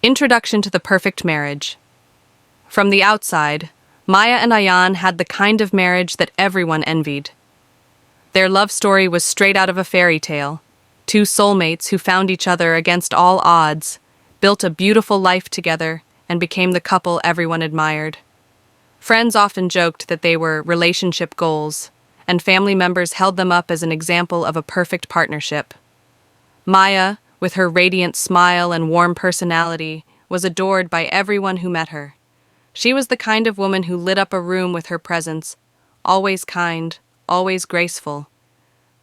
Introduction to the Perfect Marriage. From the outside, Maya and Ayaan had the kind of marriage that everyone envied. Their love story was straight out of a fairy tale. Two soulmates who found each other against all odds, built a beautiful life together, and became the couple everyone admired. Friends often joked that they were relationship goals, and family members held them up as an example of a perfect partnership. Maya, with her radiant smile and warm personality, was adored by everyone who met her. She was the kind of woman who lit up a room with her presence, always kind, always graceful.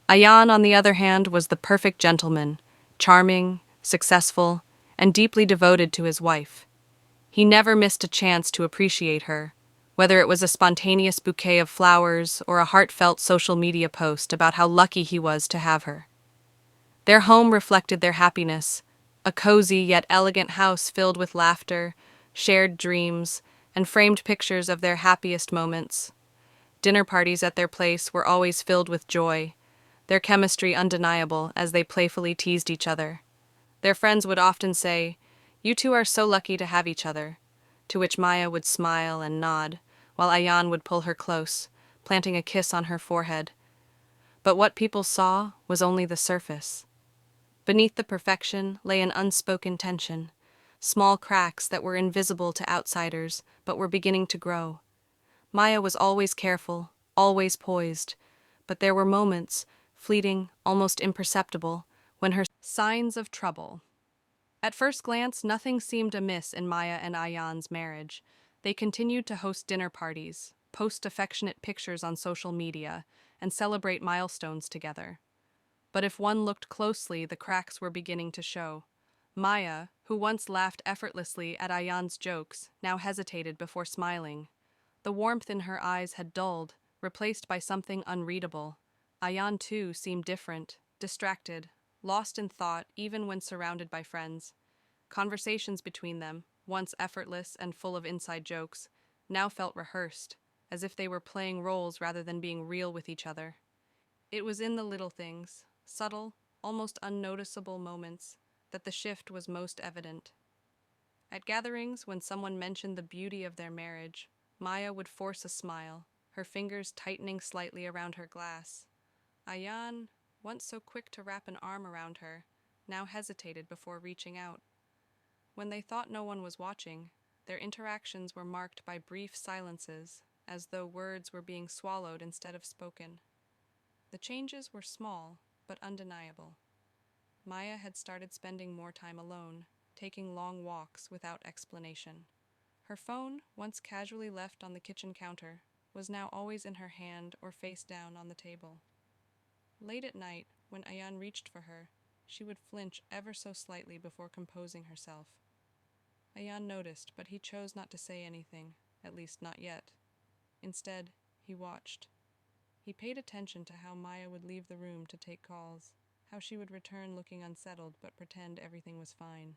Ayaan, on the other hand, was the perfect gentleman, charming, successful, and deeply devoted to his wife. He never missed a chance to appreciate her, whether it was a spontaneous bouquet of flowers or a heartfelt social media post about how lucky he was to have her. Their home reflected their happiness, a cozy yet elegant house filled with laughter, shared dreams, and framed pictures of their happiest moments. Dinner parties at their place were always filled with joy, their chemistry undeniable as they playfully teased each other. Their friends would often say, "You two are so lucky to have each other," to which Maya would smile and nod, while Ayaan would pull her close, planting a kiss on her forehead. But what people saw was only the surface. Beneath the perfection lay an unspoken tension, small cracks that were invisible to outsiders but were beginning to grow. Maya was always careful, always poised, but there were moments, fleeting, almost imperceptible, when her signs of trouble. At first glance, nothing seemed amiss in Maya and Ayaan's marriage. They continued to host dinner parties, post affectionate pictures on social media, and celebrate milestones together. But if one looked closely, the cracks were beginning to show. Maya, who once laughed effortlessly at Ayaan's jokes, now hesitated before smiling. The warmth in her eyes had dulled, replaced by something unreadable. Ayaan, too, seemed different, distracted, lost in thought even when surrounded by friends. Conversations between them, once effortless and full of inside jokes, now felt rehearsed, as if they were playing roles rather than being real with each other. It was in the little things, subtle, almost unnoticeable moments, that the shift was most evident. At gatherings, when someone mentioned the beauty of their marriage, Maya would force a smile, her fingers tightening slightly around her glass. Ayaan, once so quick to wrap an arm around her, now hesitated before reaching out. When they thought no one was watching, their interactions were marked by brief silences, as though words were being swallowed instead of spoken. The changes were small, but undeniable. Maya had started spending more time alone, taking long walks without explanation. Her phone, once casually left on the kitchen counter, was now always in her hand or face down on the table. Late at night, when Ayaan reached for her, she would flinch ever so slightly before composing herself. Ayaan noticed, but he chose not to say anything, at least not yet. Instead, he watched. He paid attention to how Maya would leave the room to take calls, how she would return looking unsettled but pretend everything was fine.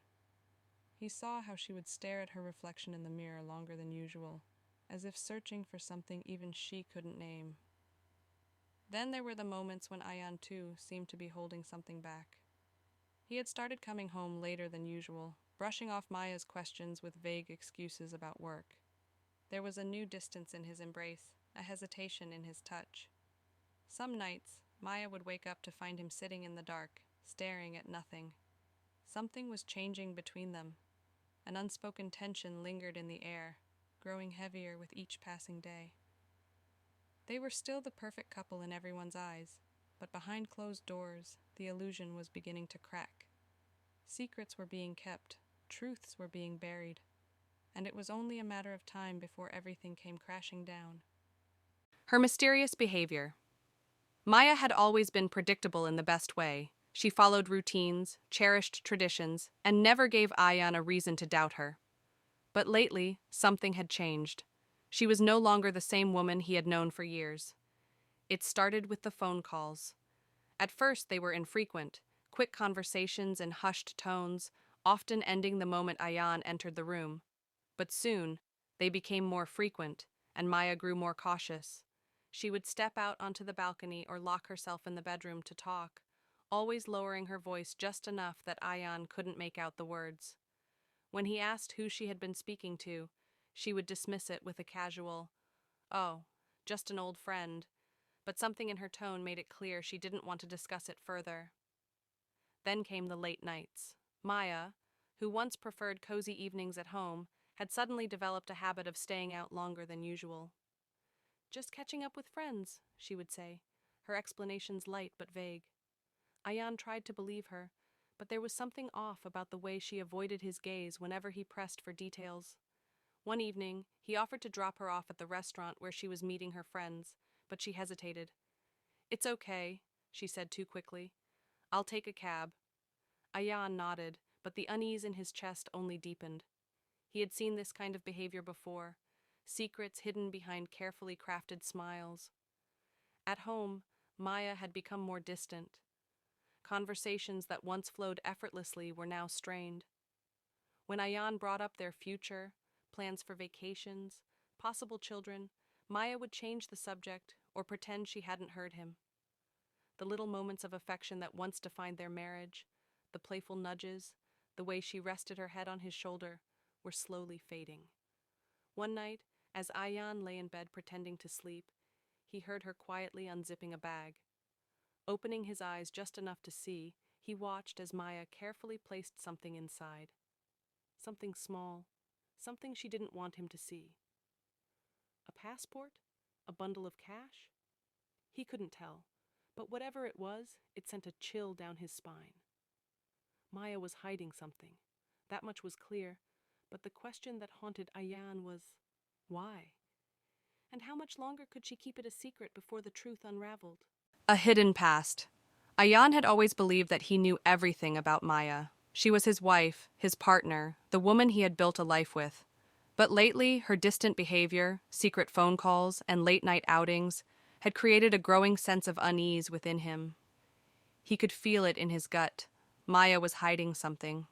He saw how she would stare at her reflection in the mirror longer than usual, as if searching for something even she couldn't name. Then there were the moments when Ayaan, too, seemed to be holding something back. He had started coming home later than usual, brushing off Maya's questions with vague excuses about work. There was a new distance in his embrace, a hesitation in his touch. Some nights, Maya would wake up to find him sitting in the dark, staring at nothing. Something was changing between them. An unspoken tension lingered in the air, growing heavier with each passing day. They were still the perfect couple in everyone's eyes, but behind closed doors, the illusion was beginning to crack. Secrets were being kept, truths were being buried, and it was only a matter of time before everything came crashing down. Her mysterious behavior. Maya had always been predictable in the best way. She followed routines, cherished traditions, and never gave Ayaan a reason to doubt her. But lately, something had changed. She was no longer the same woman he had known for years. It started with the phone calls. At first, they were infrequent, quick conversations in hushed tones, often ending the moment Ayaan entered the room. But soon, they became more frequent, and Maya grew more cautious. She would step out onto the balcony or lock herself in the bedroom to talk, always lowering her voice just enough that Ayaan couldn't make out the words. When he asked who she had been speaking to, she would dismiss it with a casual, "Oh, just an old friend," but something in her tone made it clear she didn't want to discuss it further. Then came the late nights. Maya, who once preferred cozy evenings at home, had suddenly developed a habit of staying out longer than usual. "Just catching up with friends," she would say, her explanations light but vague. Ayaan tried to believe her, but there was something off about the way she avoided his gaze whenever he pressed for details. One evening, he offered to drop her off at the restaurant where she was meeting her friends, but she hesitated. "It's okay," she said too quickly. "I'll take a cab." Ayaan nodded, but the unease in his chest only deepened. He had seen this kind of behavior before, secrets hidden behind carefully crafted smiles. At home, Maya had become more distant. Conversations that once flowed effortlessly were now strained. When Ayaan brought up their future, plans for vacations, possible children, Maya would change the subject or pretend she hadn't heard him. The little moments of affection that once defined their marriage, the playful nudges, the way she rested her head on his shoulder, were slowly fading. One night, as Ayaan lay in bed pretending to sleep, he heard her quietly unzipping a bag. Opening his eyes just enough to see, he watched as Maya carefully placed something inside. Something small, something she didn't want him to see. A passport? A bundle of cash? He couldn't tell, but whatever it was, it sent a chill down his spine. Maya was hiding something. That much was clear, but the question that haunted Ayaan was, why? And how much longer could she keep it a secret before the truth unraveled? A hidden past. Ayaan had always believed that he knew everything about Maya. She was his wife, his partner, the woman he had built a life with. But lately, her distant behavior, secret phone calls, and late-night outings had created a growing sense of unease within him. He could feel it in his gut. Maya was hiding something.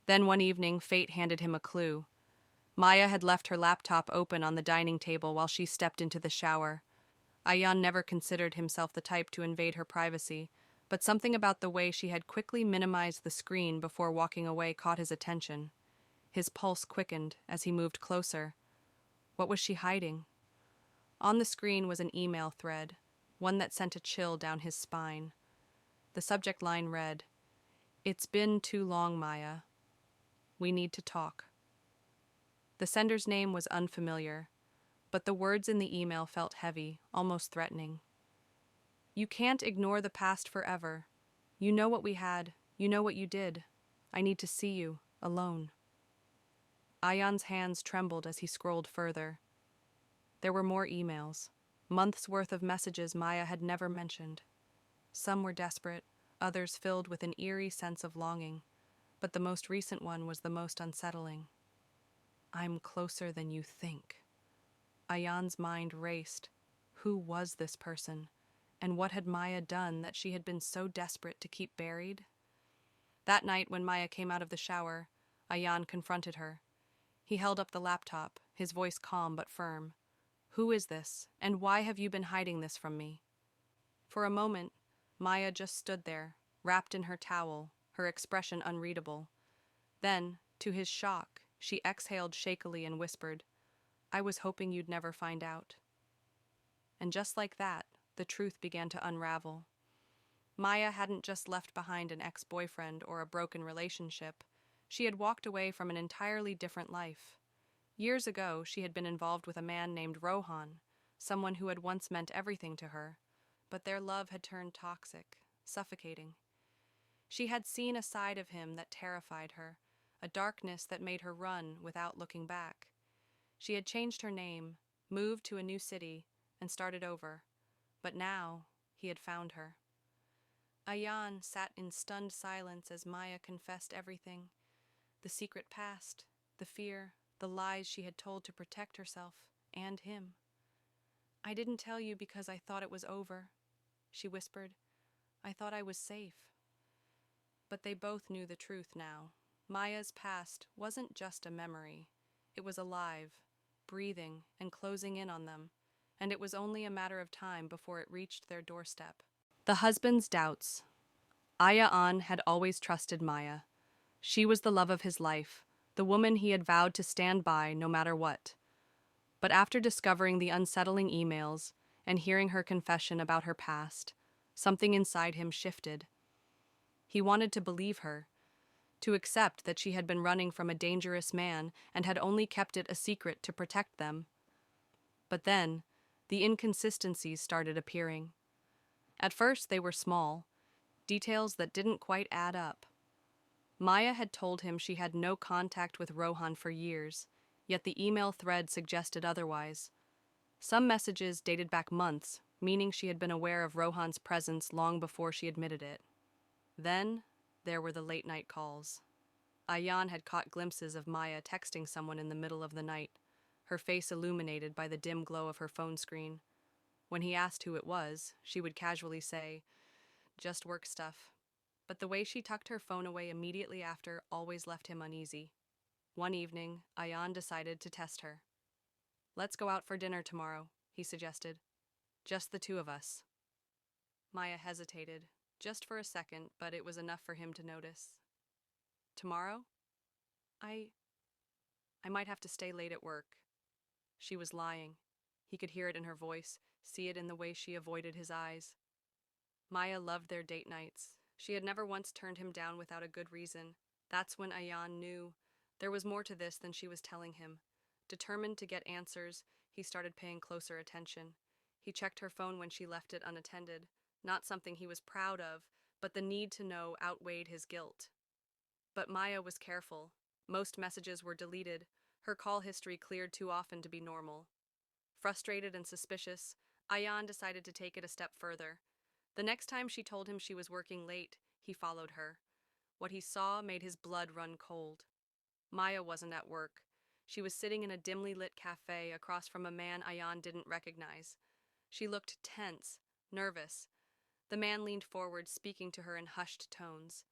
Then one evening, fate handed him a clue. Maya had left her laptop open on the dining table while she stepped into the shower. Ayaan never considered himself the type to invade her privacy, but something about the way she had quickly minimized the screen before walking away caught his attention. His pulse quickened as he moved closer. What was she hiding? On the screen was an email thread, one that sent a chill down his spine. The subject line read, "It's been too long, Maya. We need to talk." The sender's name was unfamiliar, but the words in the email felt heavy, almost threatening. "You can't ignore the past forever. You know what we had. You know what you did. I need to see you, alone." Ayaan's hands trembled as he scrolled further. There were more emails, months' worth of messages Maya had never mentioned. Some were desperate, others filled with an eerie sense of longing, but the most recent one was the most unsettling. "I'm closer than you think." Ayaan's mind raced. Who was this person? And what had Maya done that she had been so desperate to keep buried? That night when Maya came out of the shower, Ayaan confronted her. He held up the laptop, his voice calm but firm. "Who is this, and why have you been hiding this from me?" For a moment, Maya just stood there, wrapped in her towel, her expression unreadable. Then, to his shock, she exhaled shakily and whispered, "I was hoping you'd never find out." And just like that, the truth began to unravel. Maya hadn't just left behind an ex-boyfriend or a broken relationship. She had walked away from an entirely different life. Years ago, she had been involved with a man named Rohan, someone who had once meant everything to her, but their love had turned toxic, suffocating. She had seen a side of him that terrified her, a darkness that made her run without looking back. She had changed her name, moved to a new city, and started over. But now, he had found her. Ayaan sat in stunned silence as Maya confessed everything. The secret past, the fear, the lies she had told to protect herself and him. "I didn't tell you because I thought it was over," she whispered. "I thought I was safe." But they both knew the truth now. Maya's past wasn't just a memory. It was alive, breathing, and closing in on them, and it was only a matter of time before it reached their doorstep. The husband's doubts. Ayaan had always trusted Maya. She was the love of his life, the woman he had vowed to stand by no matter what. But after discovering the unsettling emails and hearing her confession about her past, something inside him shifted. He wanted to believe her, to accept that she had been running from a dangerous man and had only kept it a secret to protect them. But then, the inconsistencies started appearing. At first, they were small, details that didn't quite add up. Maya had told him she had no contact with Rohan for years, yet the email thread suggested otherwise. Some messages dated back months, meaning she had been aware of Rohan's presence long before she admitted it. Then, there were the late-night calls. Ayaan had caught glimpses of Maya texting someone in the middle of the night, her face illuminated by the dim glow of her phone screen. When he asked who it was, she would casually say, "Just work stuff." But the way she tucked her phone away immediately after always left him uneasy. One evening, Ayaan decided to test her. "Let's go out for dinner tomorrow," he suggested. "Just the two of us." Maya hesitated, just for a second, but it was enough for him to notice. "Tomorrow? I might have to stay late at work." She was lying. He could hear it in her voice, see it in the way she avoided his eyes. Maya loved their date nights. She had never once turned him down without a good reason. That's when Ayaan knew there was more to this than she was telling him. Determined to get answers, he started paying closer attention. He checked her phone when she left it unattended, not something he was proud of, but the need to know outweighed his guilt. But Maya was careful. Most messages were deleted, her call history cleared too often to be normal. Frustrated and suspicious, Ayaan decided to take it a step further. The next time she told him she was working late, he followed her. What he saw made his blood run cold. Maya wasn't at work. She was sitting in a dimly lit cafe across from a man Ayaan didn't recognize. She looked tense, nervous. The man leaned forward, speaking to her in hushed tones.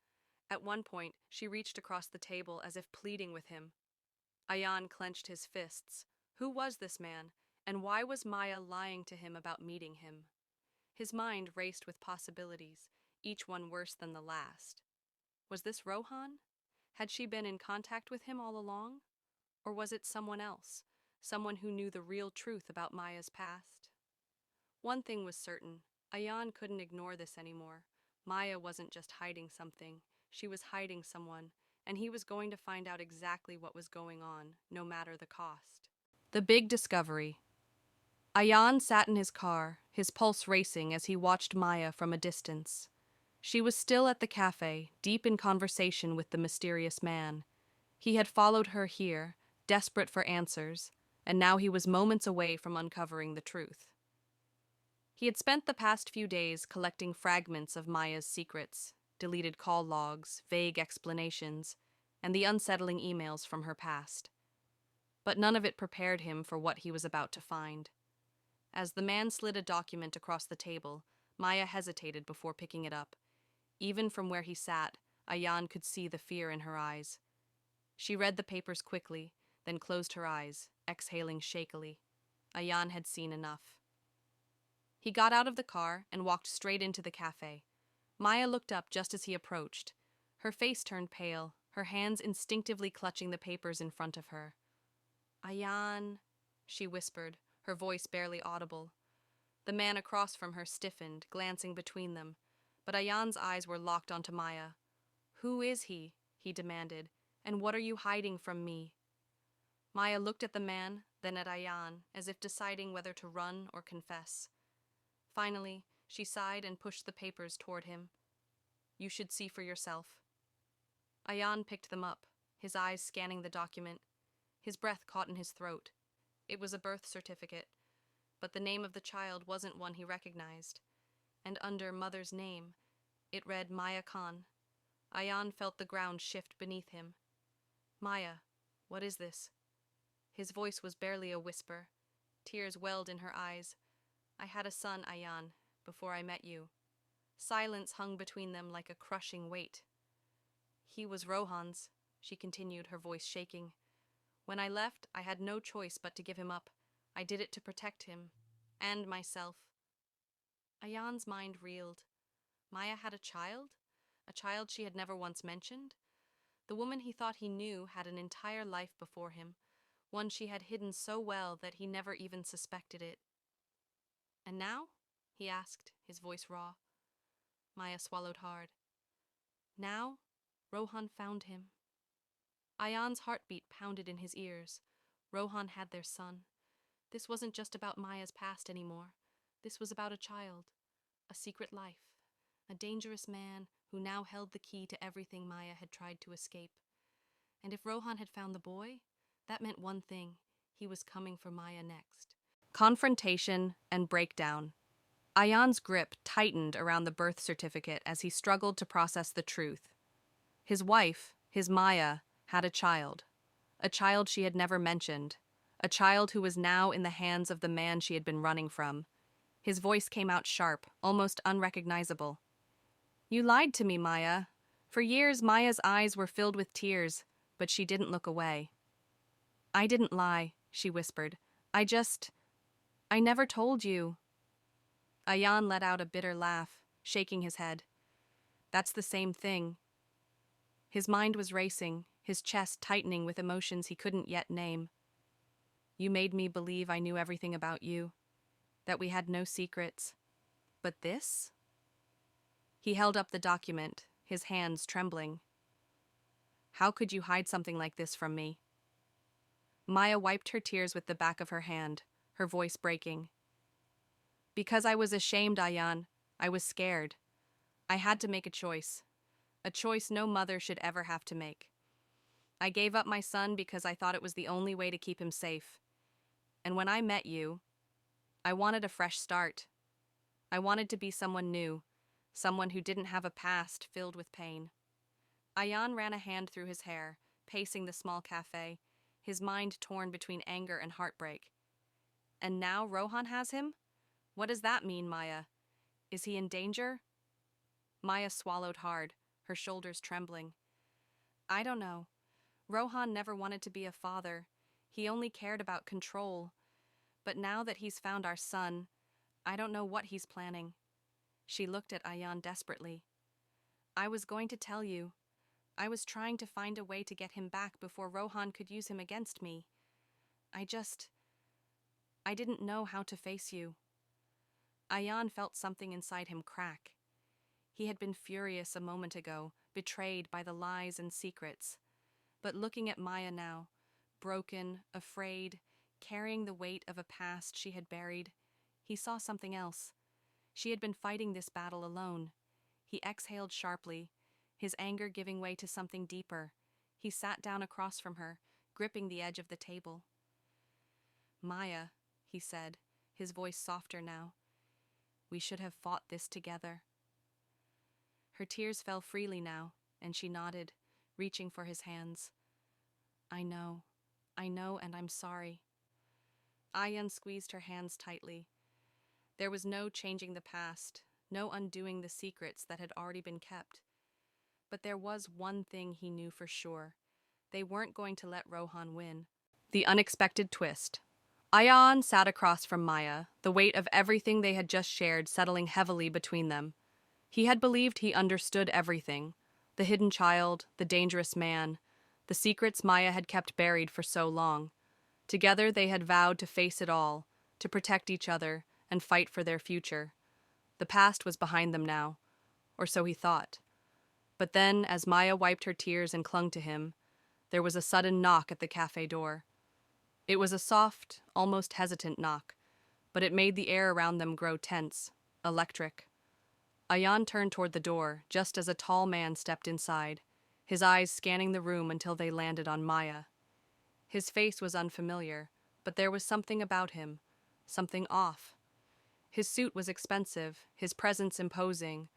At one point, she reached across the table as if pleading with him. Ayaan clenched his fists. Who was this man, and why was Maya lying to him about meeting him? His mind raced with possibilities, each one worse than the last. Was this Rohan? Had she been in contact with him all along? Or was it someone else, someone who knew the real truth about Maya's past? One thing was certain, Ayaan couldn't ignore this anymore. Maya wasn't just hiding something, she was hiding someone, and he was going to find out exactly what was going on, no matter the cost. The big discovery. Ayaan sat in his car, his pulse racing as he watched Maya from a distance. She was still at the cafe, deep in conversation with the mysterious man. He had followed her here, desperate for answers, and now he was moments away from uncovering the truth. He had spent the past few days collecting fragments of Maya's secrets, deleted call logs, vague explanations, and the unsettling emails from her past. But none of it prepared him for what he was about to find. As the man slid a document across the table, Maya hesitated before picking it up. Even from where he sat, Ayaan could see the fear in her eyes. She read the papers quickly, then closed her eyes, exhaling shakily. Ayaan had seen enough. He got out of the car and walked straight into the cafe. Maya looked up just as he approached. Her face turned pale, her hands instinctively clutching the papers in front of her. "Ayaan," she whispered, her voice barely audible. The man across from her stiffened, glancing between them, but Ayaan's eyes were locked onto Maya. "Who is he?" he demanded, "and what are you hiding from me?" Maya looked at the man, then at Ayaan, as if deciding whether to run or confess. Finally, she sighed and pushed the papers toward him. "You should see for yourself." Ayaan picked them up, his eyes scanning the document. His breath caught in his throat. It was a birth certificate, but the name of the child wasn't one he recognized. And under mother's name, it read Maya Khan. Ayaan felt the ground shift beneath him. "Maya, what is this?" His voice was barely a whisper. Tears welled in her eyes. "I had a son, Ayaan, before I met you." Silence hung between them like a crushing weight. "He was Rohan's," she continued, her voice shaking. "When I left, I had no choice but to give him up. I did it to protect him. And myself." Ayaan's mind reeled. Maya had a child? A child she had never once mentioned? The woman he thought he knew had an entire life before him, one she had hidden so well that he never even suspected it. "And now?" he asked, his voice raw. Maya swallowed hard. Now, Rohan found him. Ayaan's heartbeat pounded in his ears. Rohan had their son. This wasn't just about Maya's past anymore. This was about a child, a secret life, a dangerous man who now held the key to everything Maya had tried to escape. And if Rohan had found the boy, that meant one thing: he was coming for Maya next. Confrontation and breakdown. Ayaan's grip tightened around the birth certificate as he struggled to process the truth. His wife, his Maya, had a child she had never mentioned, a child who was now in the hands of the man she had been running from. His voice came out sharp, almost unrecognizable. "You lied to me, Maya." For years, Maya's eyes were filled with tears, but she didn't look away. "I didn't lie," she whispered. I never told you." Ayaan let out a bitter laugh, shaking his head. "That's the same thing." His mind was racing, his chest tightening with emotions he couldn't yet name. "You made me believe I knew everything about you, that we had no secrets. But this?" He held up the document, his hands trembling. "How could you hide something like this from me?" Maya wiped her tears with the back of her hand, her voice breaking. "Because I was ashamed, Ayaan. I was scared. I had to make a choice no mother should ever have to make. I gave up my son because I thought it was the only way to keep him safe. And when I met you, I wanted a fresh start. I wanted to be someone new, someone who didn't have a past filled with pain." Ayaan ran a hand through his hair, pacing the small cafe, his mind torn between anger and heartbreak. "And now Rohan has him? What does that mean, Maya? Is he in danger?" Maya swallowed hard, her shoulders trembling. "I don't know. Rohan never wanted to be a father. He only cared about control. But now that he's found our son, I don't know what he's planning." She looked at Ayaan desperately. "I was going to tell you. I was trying to find a way to get him back before Rohan could use him against me. I didn't know how to face you." Ayaan felt something inside him crack. He had been furious a moment ago, betrayed by the lies and secrets. But looking at Maya now, broken, afraid, carrying the weight of a past she had buried, he saw something else. She had been fighting this battle alone. He exhaled sharply, his anger giving way to something deeper. He sat down across from her, gripping the edge of the table. "Maya," he said, his voice softer now, "we should have fought this together." Her tears fell freely now, and she nodded, reaching for his hands. I know, and I'm sorry." Ayaan squeezed her hands tightly. There was no changing the past, no undoing the secrets that had already been kept. But there was one thing he knew for sure. They weren't going to let Rohan win. The unexpected twist. Ayaan sat across from Maya, the weight of everything they had just shared settling heavily between them. He had believed he understood everything: the hidden child, the dangerous man, the secrets Maya had kept buried for so long. Together they had vowed to face it all, to protect each other, and fight for their future. The past was behind them now, or so he thought. But then, as Maya wiped her tears and clung to him, there was a sudden knock at the cafe door. It was a soft, almost hesitant knock, but it made the air around them grow tense, electric. Ayaan turned toward the door just as a tall man stepped inside, his eyes scanning the room until they landed on Maya. His face was unfamiliar, but there was something about him, something off. His suit was expensive, his presence imposing,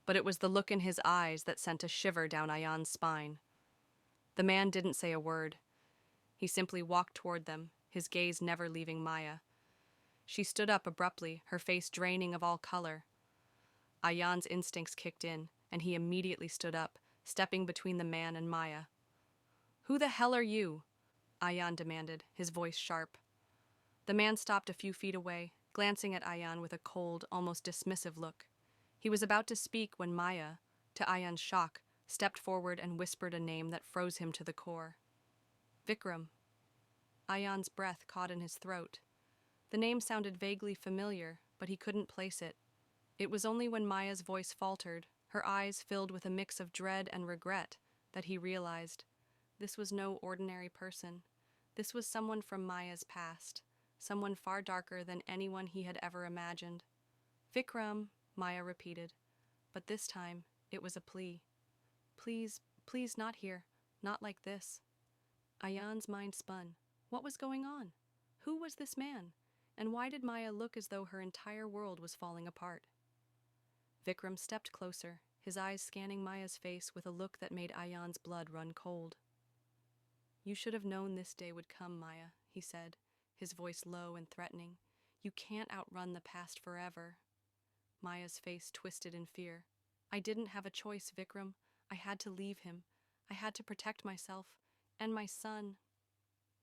but it was the look in his eyes that sent a shiver down Ayaan's spine. The man didn't say a word. He simply walked toward them, his gaze never leaving Maya. She stood up abruptly, her face draining of all color. Ayaan's instincts kicked in, and he immediately stood up, stepping between the man and Maya. "Who the hell are you?" Ayaan demanded, his voice sharp. The man stopped a few feet away, glancing at Ayaan with a cold, almost dismissive look. He was about to speak when Maya, to Ayaan's shock, stepped forward and whispered a name that froze him to the core. Vikram. Ayaan's breath caught in his throat. The name sounded vaguely familiar, but he couldn't place it. It was only when Maya's voice faltered, her eyes filled with a mix of dread and regret, that he realized this was no ordinary person. This was someone from Maya's past, someone far darker than anyone he had ever imagined. Vikram, Maya repeated, but this time it was a plea. Please, please not here, not like this. Ayaan's mind spun. What was going on? Who was this man? And why did Maya look as though her entire world was falling apart? Vikram stepped closer, his eyes scanning Maya's face with a look that made Ayaan's blood run cold. You should have known this day would come, Maya, he said, his voice low and threatening. You can't outrun the past forever. Maya's face twisted in fear. I didn't have a choice, Vikram. I had to leave him. I had to protect myself. And my son.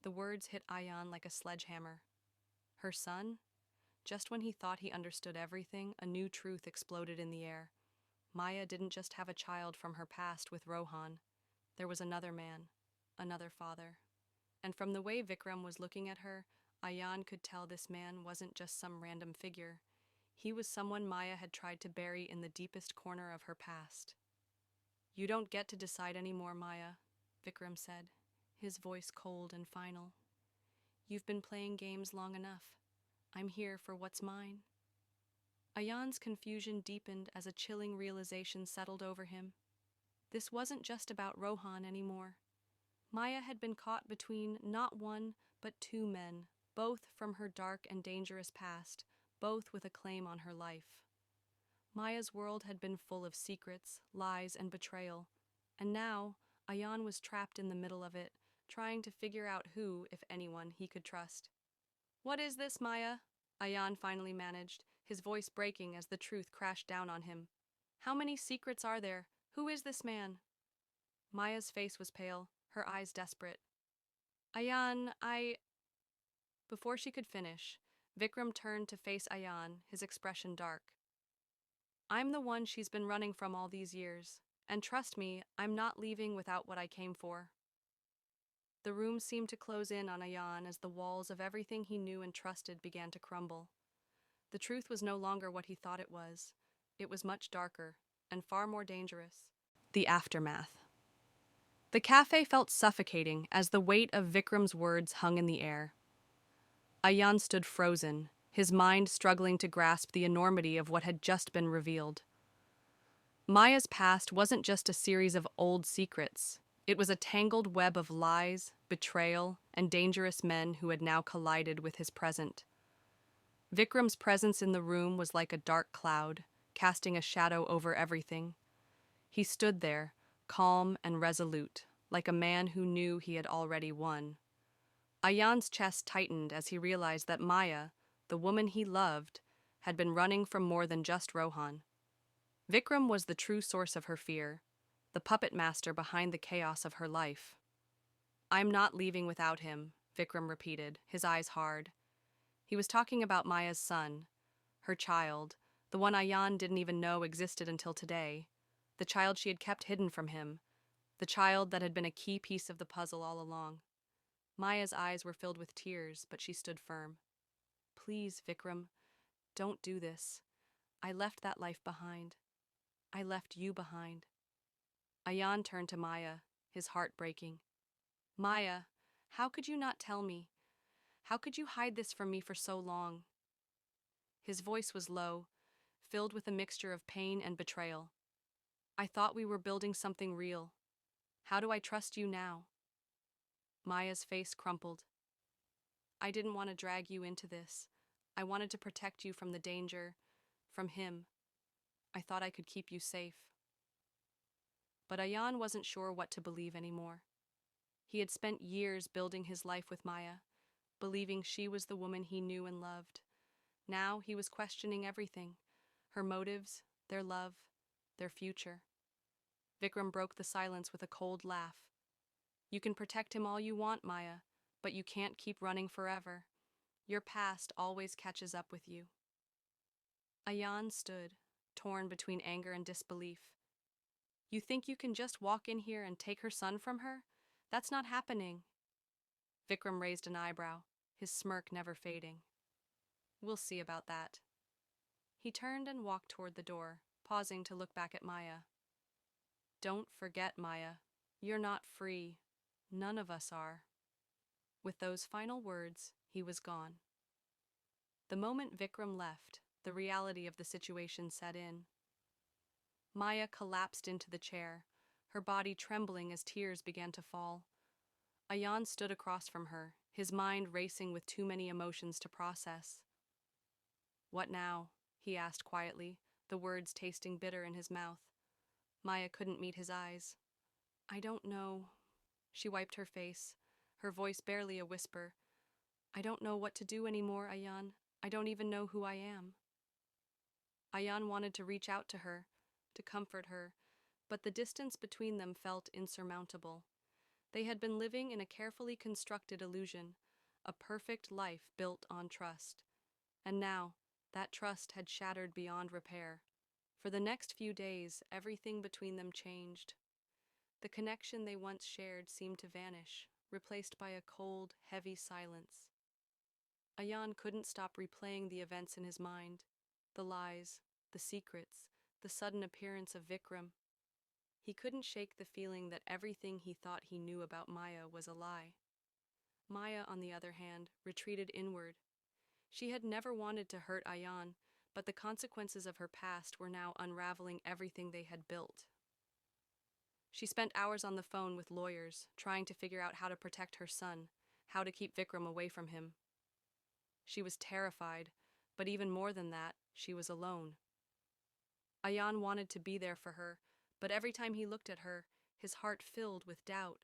The words hit Ayaan like a sledgehammer. Her son? Just when he thought he understood everything, a new truth exploded in the air. Maya didn't just have a child from her past with Rohan. There was another man, another father. And from the way Vikram was looking at her, Ayaan could tell this man wasn't just some random figure. He was someone Maya had tried to bury in the deepest corner of her past. You don't get to decide anymore, Maya, Vikram said, his voice cold and final. You've been playing games long enough. I'm here for what's mine. Ayaan's confusion deepened as a chilling realization settled over him. This wasn't just about Rohan anymore. Maya had been caught between not one, but two men, both from her dark and dangerous past, both with a claim on her life. Maya's world had been full of secrets, lies, and betrayal, and now Ayaan was trapped in the middle of it, trying to figure out who, if anyone, he could trust. What is this, Maya? Ayaan finally managed, his voice breaking as the truth crashed down on him. How many secrets are there? Who is this man? Maya's face was pale, her eyes desperate. Ayaan, Before she could finish, Vikram turned to face Ayaan, his expression dark. I'm the one she's been running from all these years, and trust me, I'm not leaving without what I came for. The room seemed to close in on Ayaan as the walls of everything he knew and trusted began to crumble. The truth was no longer what he thought it was. It was much darker and far more dangerous. The aftermath. The cafe felt suffocating as the weight of Vikram's words hung in the air. Ayaan stood frozen, his mind struggling to grasp the enormity of what had just been revealed. Maya's past wasn't just a series of old secrets. It was a tangled web of lies, betrayal, and dangerous men who had now collided with his present. Vikram's presence in the room was like a dark cloud, casting a shadow over everything. He stood there, calm and resolute, like a man who knew he had already won. Ayaan's chest tightened as he realized that Maya, the woman he loved, had been running from more than just Rohan. Vikram was the true source of her fear, the puppet master behind the chaos of her life. I'm not leaving without him, Vikram repeated, his eyes hard. He was talking about Maya's son, her child, the one Ayaan didn't even know existed until today, the child she had kept hidden from him, the child that had been a key piece of the puzzle all along. Maya's eyes were filled with tears, but she stood firm. Please, Vikram, don't do this. I left that life behind. I left you behind. Ayaan turned to Maya, his heart breaking. Maya, how could you not tell me? How could you hide this from me for so long? His voice was low, filled with a mixture of pain and betrayal. I thought we were building something real. How do I trust you now? Maya's face crumpled. I didn't want to drag you into this. I wanted to protect you from the danger, from him. I thought I could keep you safe. But Ayaan wasn't sure what to believe anymore. He had spent years building his life with Maya, believing she was the woman he knew and loved. Now he was questioning everything, her motives, their love, their future. Vikram broke the silence with a cold laugh. You can protect him all you want, Maya, but you can't keep running forever. Your past always catches up with you. Ayaan stood, torn between anger and disbelief. You think you can just walk in here and take her son from her? That's not happening. Vikram raised an eyebrow, his smirk never fading. We'll see about that. He turned and walked toward the door, pausing to look back at Maya. Don't forget, Maya, you're not free. None of us are. With those final words, he was gone. The moment Vikram left, the reality of the situation set in. Maya collapsed into the chair, her body trembling as tears began to fall. Ayaan stood across from her, his mind racing with too many emotions to process. What now? He asked quietly, the words tasting bitter in his mouth. Maya couldn't meet his eyes. I don't know. She wiped her face, her voice barely a whisper. I don't know what to do anymore, Ayaan. I don't even know who I am. Ayaan wanted to reach out to her, to comfort her, but the distance between them felt insurmountable. They had been living in a carefully constructed illusion, a perfect life built on trust. And now, that trust had shattered beyond repair. For the next few days, everything between them changed. The connection they once shared seemed to vanish, replaced by a cold, heavy silence. Ayaan couldn't stop replaying the events in his mind, the lies, the secrets, the sudden appearance of Vikram. He couldn't shake the feeling that everything he thought he knew about Maya was a lie. Maya, on the other hand, retreated inward. She had never wanted to hurt Ayaan, but the consequences of her past were now unraveling everything they had built. She spent hours on the phone with lawyers, trying to figure out how to protect her son, how to keep Vikram away from him. She was terrified, but even more than that, she was alone. Ayaan wanted to be there for her, but every time he looked at her, his heart filled with doubt.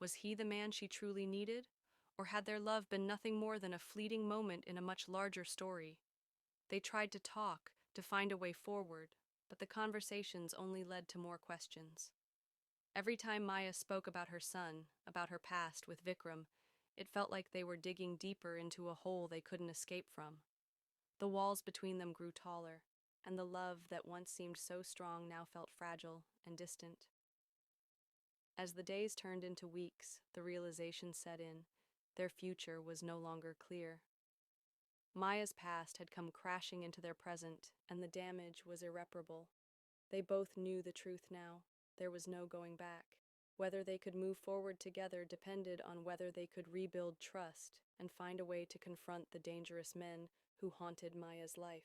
Was he the man she truly needed, or had their love been nothing more than a fleeting moment in a much larger story? They tried to talk, to find a way forward, but the conversations only led to more questions. Every time Maya spoke about her son, about her past with Vikram, it felt like they were digging deeper into a hole they couldn't escape from. The walls between them grew taller, and the love that once seemed so strong now felt fragile and distant. As the days turned into weeks, the realization set in. Their future was no longer clear. Maya's past had come crashing into their present, and the damage was irreparable. They both knew the truth now. There was no going back. Whether they could move forward together depended on whether they could rebuild trust and find a way to confront the dangerous men who haunted Maya's life.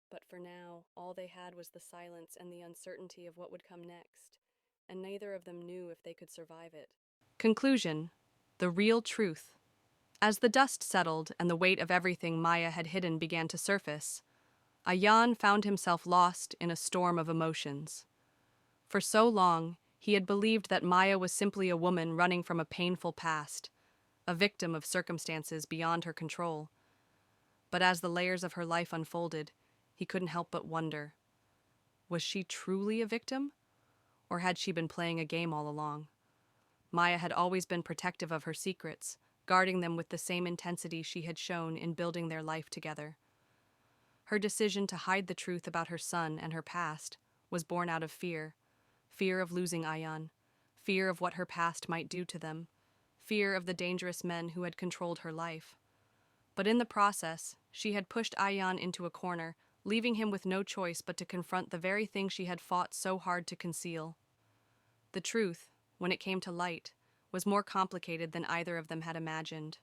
But for now, all they had was the silence and the uncertainty of what would come next, and neither of them knew if they could survive it. Conclusion: the real truth. As the dust settled and the weight of everything Maya had hidden began to surface, Ayaan found himself lost in a storm of emotions. For so long, he had believed that Maya was simply a woman running from a painful past, a victim of circumstances beyond her control. But as the layers of her life unfolded, he couldn't help but wonder. Was she truly a victim? Or had she been playing a game all along? Maya had always been protective of her secrets, guarding them with the same intensity she had shown in building their life together. Her decision to hide the truth about her son and her past was born out of fear. Fear of losing Ayaan, fear of what her past might do to them, fear of the dangerous men who had controlled her life. But in the process, she had pushed Ayaan into a corner, leaving him with no choice but to confront the very thing she had fought so hard to conceal. The truth, when it came to light, was more complicated than either of them had imagined.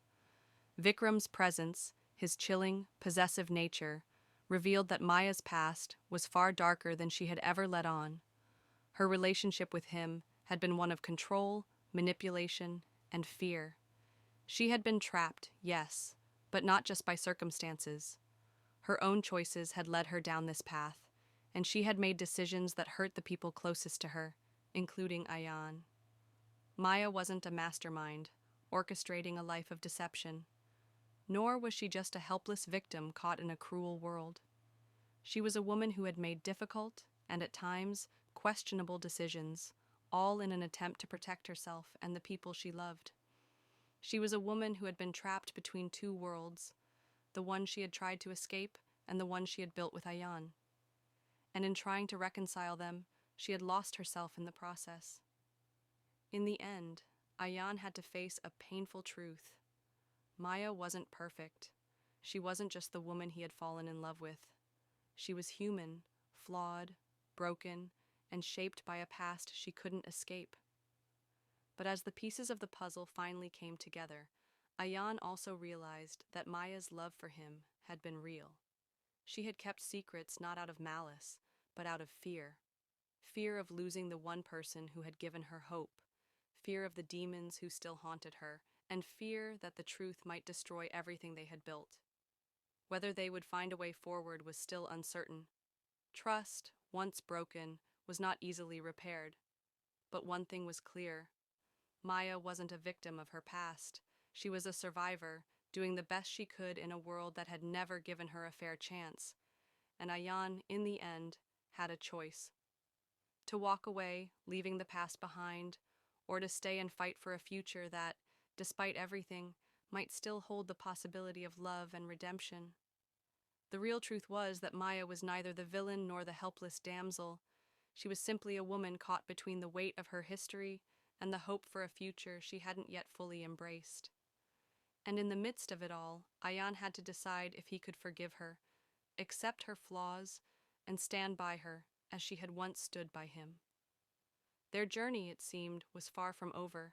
Vikram's presence, his chilling, possessive nature, revealed that Maya's past was far darker than she had ever let on. Her relationship with him had been one of control, manipulation, and fear. She had been trapped, yes, but not just by circumstances. Her own choices had led her down this path, and she had made decisions that hurt the people closest to her, including Ayaan. Maya wasn't a mastermind, orchestrating a life of deception. Nor was she just a helpless victim caught in a cruel world. She was a woman who had made difficult, and at times, questionable decisions, all in an attempt to protect herself and the people she loved. She was a woman who had been trapped between two worlds, the one she had tried to escape and the one she had built with Ayaan. And in trying to reconcile them, She had lost herself in the process. In the end, Ayaan had to face a painful truth. Maya wasn't perfect. She wasn't just the woman he had fallen in love with. She was human, flawed, broken, and shaped by a past she couldn't escape. But as the pieces of the puzzle finally came together, Ayaan also realized that Maya's love for him had been real. She had kept secrets not out of malice, but out of fear. Fear of losing the one person who had given her hope, fear of the demons who still haunted her, and fear that the truth might destroy everything they had built. Whether they would find a way forward was still uncertain. Trust, once broken, was not easily repaired. But one thing was clear. Maya wasn't a victim of her past. She was a survivor, doing the best she could in a world that had never given her a fair chance. And Ayaan, in the end, had a choice. To walk away, leaving the past behind, or to stay and fight for a future that, despite everything, might still hold the possibility of love and redemption. The real truth was that Maya was neither the villain nor the helpless damsel. She was simply a woman caught between the weight of her history and the hope for a future she hadn't yet fully embraced. And in the midst of it all, Ayaan had to decide if he could forgive her, accept her flaws, and stand by her as she had once stood by him. Their journey, it seemed, was far from over.